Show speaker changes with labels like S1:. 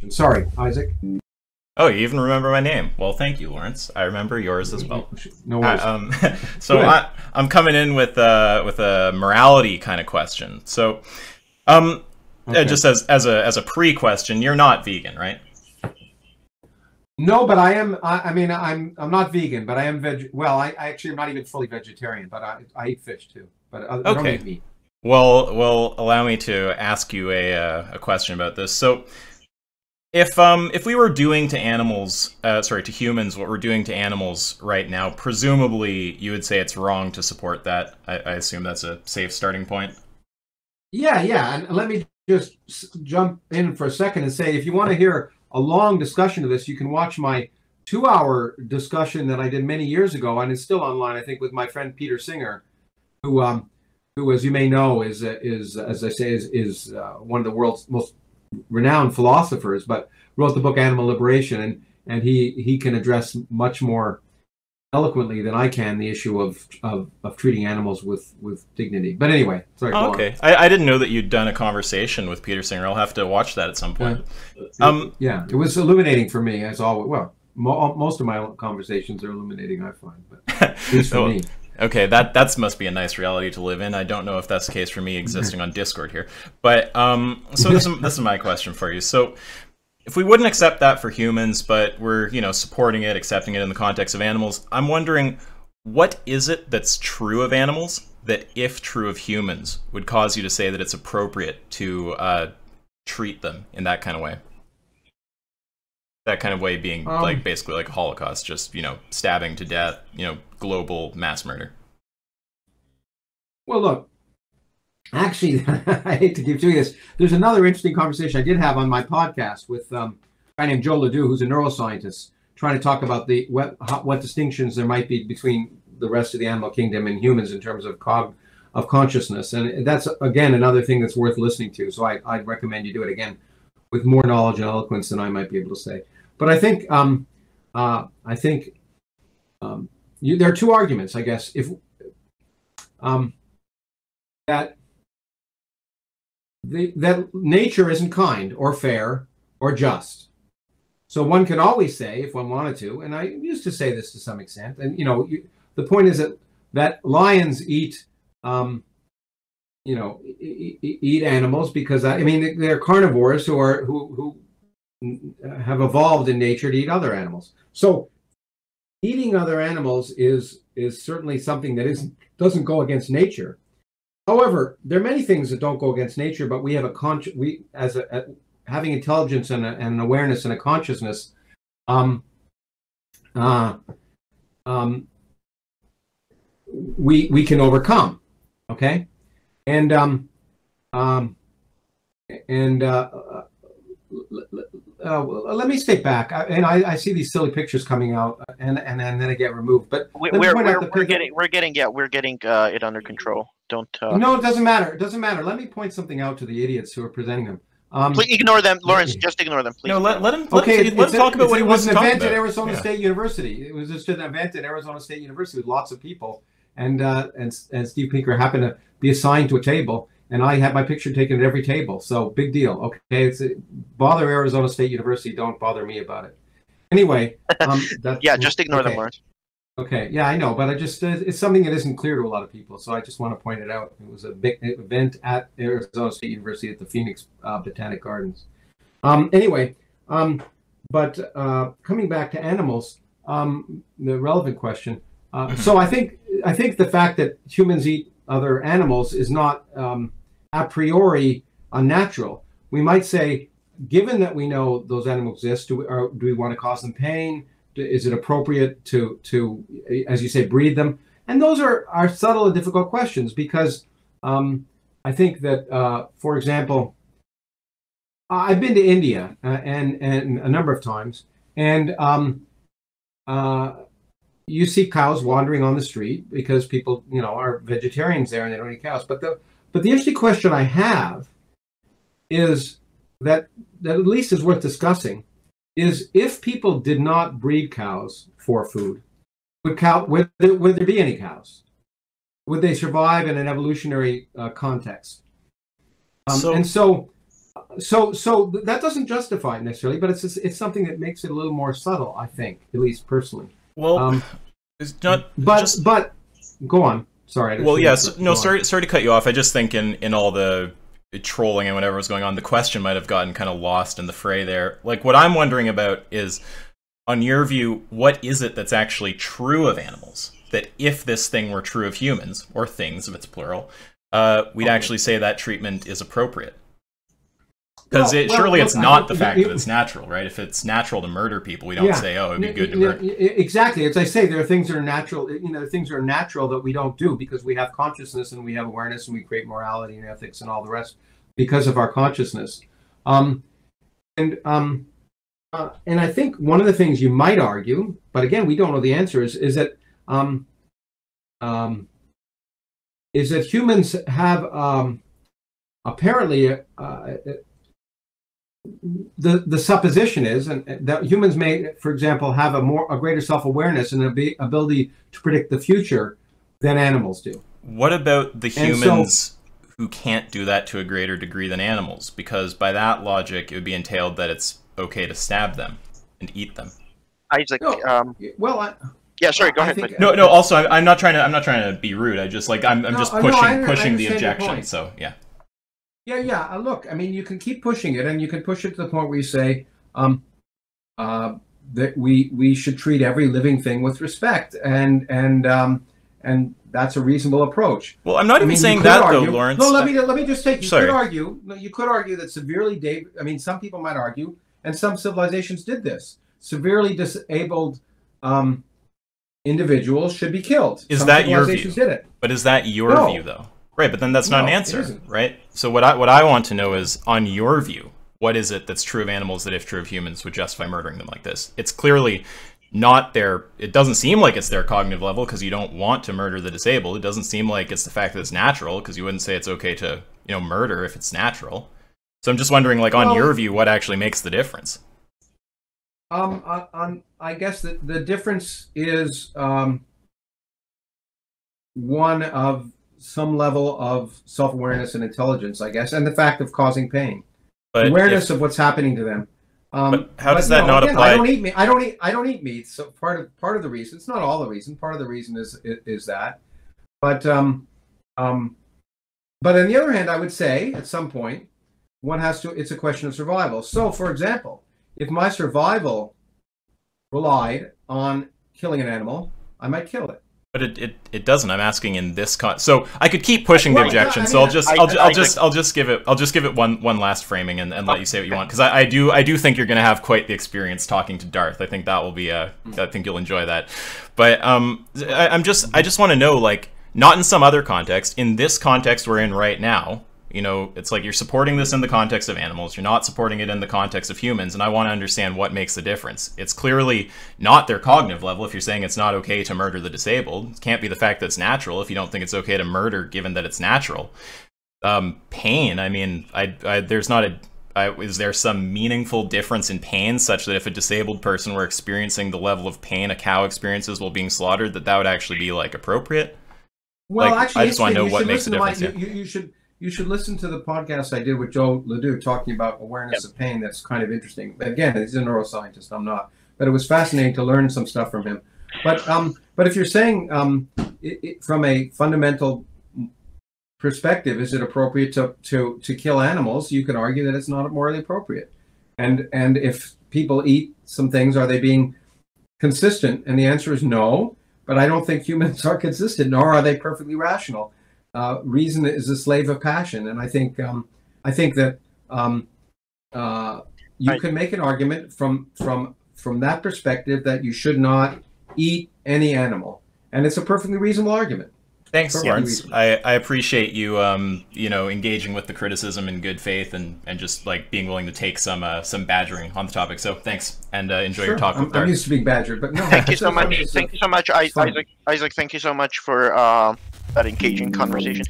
S1: Sorry, Isaac.
S2: Oh, you even remember my name. Well, thank you, Lawrence. I remember yours as well.
S1: No worries.
S2: So I'm coming in with a morality kind of question. So, just as a pre-question, you're not vegan, right?
S1: No, but I am. I mean, I'm not vegan, but I am veg. Well, I actually am not even fully vegetarian, but I eat fish too. But I don't eat meat.
S2: Well, allow me to ask you a question about this. So, if we were doing to animals, to humans, what we're doing to animals right now, presumably you would say it's wrong to support that. I assume that's a safe starting point.
S1: Yeah, and let me just jump in for a second and say, if you want to hear a long discussion of this, you can watch my 2-hour discussion that I did many years ago, and it's still online, I think, with my friend Peter Singer, who, as you may know, is as I say, is one of the world's most renowned philosophers, but wrote the book Animal Liberation, and he can address much more eloquently than I can the issue of treating animals with dignity. But anyway, sorry.
S2: Oh, okay, I didn't know that you'd done a conversation with Peter Singer. I'll have to watch that at some point.
S1: Yeah, it was illuminating for me, as always. Well, most of my conversations are illuminating, I find, but at least for me.
S2: Okay, that must be a nice reality to live in. I don't know if that's the case for me existing on Discord here. But so this is my question for you. So if we wouldn't accept that for humans, but we're, supporting it, accepting it in the context of animals, I'm wondering, what is it that's true of animals that, if true of humans, would cause you to say that it's appropriate to treat them in that kind of way? That kind of way being basically like a Holocaust, just, stabbing to death, global mass murder.
S1: Well, look, actually, I hate to keep doing this. There's another interesting conversation I did have on my podcast with a guy named Joe Ledoux, who's a neuroscientist, trying to talk about what distinctions there might be between the rest of the animal kingdom and humans in terms of consciousness. And that's, again, another thing that's worth listening to. So I'd recommend you do it again with more knowledge and eloquence than I might be able to say. But I think there are two arguments, I guess, if that nature isn't kind or fair or just. So one can always say, if one wanted to, and I used to say this to some extent, and the point is that lions eat eat animals because they're carnivores who have evolved in nature to eat other animals. So eating other animals is certainly something that doesn't go against nature. However, there are many things that don't go against nature, but we have having intelligence and an awareness and a consciousness. We can overcome. Okay, and let me stay back. I see these silly pictures coming out, and then they get removed. But
S3: we're getting it under control. Don't.
S1: No, it doesn't matter. It doesn't matter. Let me point something out to the idiots who are presenting them.
S3: Please ignore them, Lawrence. Just ignore them, please.
S2: No, let him talk about what he wants to talk about.
S1: It was an event at Arizona State University. It was just an event at Arizona State University with lots of people, and Steve Pinker happened to be assigned to a table. And I had my picture taken at every table, so big deal. Okay, bother Arizona State University. Don't bother me about it. Anyway,
S3: just ignore them, Lawrence.
S1: Okay, yeah, I know, but it's something that isn't clear to a lot of people, so I just want to point it out. It was a big event at Arizona State University at the Phoenix Botanic Gardens. But coming back to animals, the relevant question. So I think the fact that humans eat other animals is not a priori unnatural. We might say, given that we know those animals exist, do we want to cause them pain? Is it appropriate to, as you say, breed them? And those are subtle and difficult questions because I think that, for example, I've been to India and a number of times, and you see cows wandering on the street because people, are vegetarians there and they don't eat cows. But the interesting question I have is that at least is worth discussing is if people did not breed cows for food, would there be any cows? Would they survive in an evolutionary context? So so that doesn't justify it necessarily, but it's something that makes it a little more subtle, I think, at least personally.
S2: Well, it's not.
S1: But go on. Sorry.
S2: Well, yes. No, sorry to cut you off. I just think in all the trolling and whatever was going on, the question might have gotten kind of lost in the fray there. Like, what I'm wondering about is, on your view, what is it that's actually true of animals? That if this thing were true of humans, or things if it's plural, we'd actually say that treatment is appropriate. Because surely it's not the fact that it's natural, right? If it's natural to murder people, we don't say, oh, it'd be good to murder.
S1: Exactly. As I say, there are things that are natural, things that are natural that we don't do because we have consciousness and we have awareness and we create morality and ethics and all the rest because of our consciousness. And I think one of the things you might argue, but again, we don't know the answer, is that humans have apparently the supposition is that humans may, for example, have a greater self-awareness and ability to predict the future than animals do.
S2: What about the humans who can't do that to a greater degree than animals? Because by that logic, it would be entailed that it's okay to stab them and eat them.
S3: Isaac,
S1: well,
S3: yeah, sorry, go ahead.
S2: No. Also, I'm not trying to be rude. I'm just pushing the objection. So yeah.
S1: Yeah. Look, I mean, you can keep pushing it, and you can push it to the point where you say that we should treat every living thing with respect, and that's a reasonable approach.
S2: Well, I'm not even saying that, though, Lawrence.
S1: No, let me just take. You could argue that severely. I mean, some people might argue, and some civilizations did this. Severely disabled individuals should be killed.
S2: Is that your view?
S1: Did it.
S2: But is that your view, though? Right, but then that's not an answer, right? So what I want to know is, on your view, what is it that's true of animals that, if true of humans, would justify murdering them like this? It's clearly not it doesn't seem like it's their cognitive level, because you don't want to murder the disabled. It doesn't seem like it's the fact that it's natural, because you wouldn't say it's okay to, murder if it's natural. So I'm just wondering, like, on your view, what actually makes the difference?
S1: I guess that the difference is one of some level of self-awareness and intelligence, I guess, and the fact of causing pain, awareness of what's happening to them.
S2: But how does that not apply?
S1: I don't eat meat. I don't eat meat. So part of the reason, it's not all the reason. Part of the reason is that, but on the other hand, I would say at some point one has to. It's a question of survival. So, for example, if my survival relied on killing an animal, I might kill it.
S2: But it doesn't. I'm asking in this so I could keep pushing the objection. So I'll just give it one last framing and let you say what you want, because I do think you're going to have quite the experience talking to Darth. I think that will be I think you'll enjoy that. But I just want to know, like, not in some other context, in this context we're in right now. It's like you're supporting this in the context of animals. You're not supporting it in the context of humans, and I want to understand what makes the difference. It's clearly not their cognitive level. If you're saying it's not okay to murder the disabled, it can't be the fact that it's natural if you don't think it's okay to murder given that it's natural. Pain, I mean, is there some meaningful difference in pain such that if a disabled person were experiencing the level of pain a cow experiences while being slaughtered, that would actually be, like, appropriate?
S1: Well,
S2: like,
S1: actually,
S2: I just want to know what makes the difference.
S1: You should listen to the podcast I did with Joe Ledoux talking about awareness of pain. That's kind of interesting. Again, he's a neuroscientist. I'm not, but it was fascinating to learn some stuff from him. But if you're saying from a fundamental perspective, is it appropriate to kill animals? You could argue that it's not morally appropriate. And if people eat some things, are they being consistent? And the answer is no. But I don't think humans are consistent, nor are they perfectly rational. Reason is a slave of passion, and I think that you can make an argument from that perspective that you should not eat any animal, and it's a perfectly reasonable argument.
S2: Thanks, Lawrence. I appreciate you engaging with the criticism in good faith and just, like, being willing to take some badgering on the topic. So thanks, and enjoy your talk with Darth.
S1: I'm used to being badgered, but no.
S3: Thank you so much. Thank you so much, Isaac. Thank you so much for that engaging conversation.